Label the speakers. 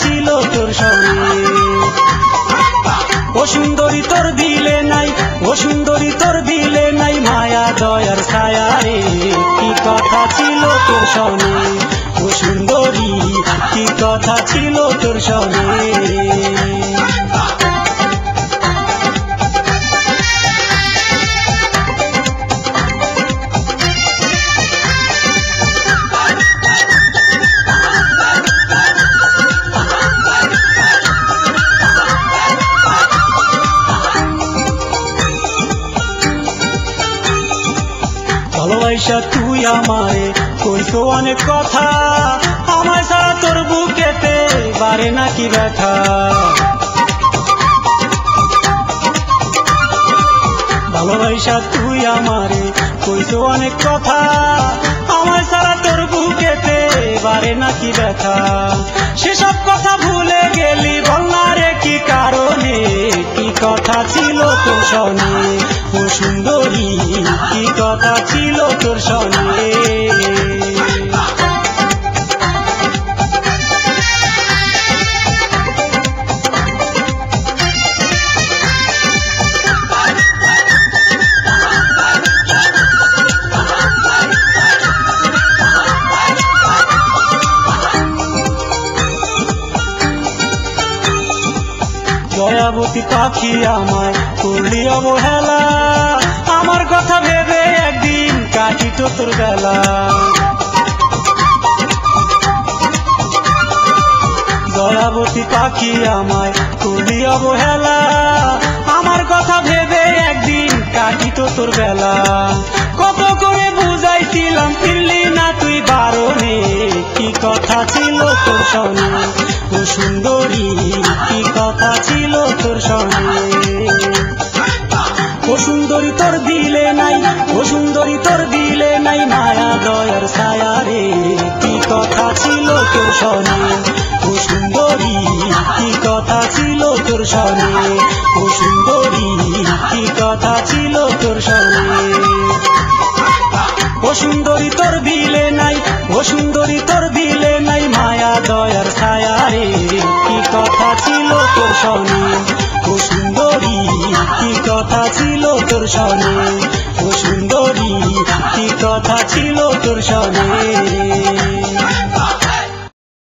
Speaker 1: ছিল তোর সনে। ও সুন্দরী তোর দিলে নাই, ও সুন্দরী তোর দিলে নাই মায়া দয়ার ছায়া রে, কি কথা ছিল তোর সনে। ও সুন্দরী কি কথা ছিল তোর সনে। ভালোবাসা তুই আমারে কইতো অনেক কথা, আমায় ছাড়া তোর বুকেতে বারে নাকি ব্যথা। ভালোবাসা তুই আমারে কইতো অনেক কথা, আমায় ছাড়া তোর বুকেতে বারে নাকি ব্যথা। সেসব কথা ভুলে গেলি বল না রে কি কারণে, কি কথা ছিল তোর সনে। ও সুন্দরী কি কথা ছিল তোর সনে। দয়াবতী পাখি আমায় করলি অবহেলা, আমার কথা ভেবে একদিন কাটিত তোর বেলা। দয়াবতী পাখি আমায় করলি অবহেলা, আমার কথা ভেবে একদিন কাটিত তোর বেলা। কত করে বুঝাইছিলাম ফিরলি না তুই বারণে, কি কথা ছিল তোর সনে। ও সুন্দরী কি কথা ছিল তোর সনে। ও সুন্দরী তোর দিলে নাই, ও সুন্দরী তোর দিলে নাই মায়া দয়ার ছায়া রে, কি কথা ছিল তোর সনে। ও সুন্দরী কি কথা ছিল তোর সনে। ও সুন্দরী কি কথা ছিল তোর সনে। ও সুন্দরী তোর দিলে নাই, ও সুন্দরী তোর দিলে নাই মায়া দয়ার ছায়া রে, কি কথা ছিল তোর সনে। ও সুন্দরী কি কথা ছিল তোর সনে। ও সুন্দরী কি কথা ছিল তোর সনে।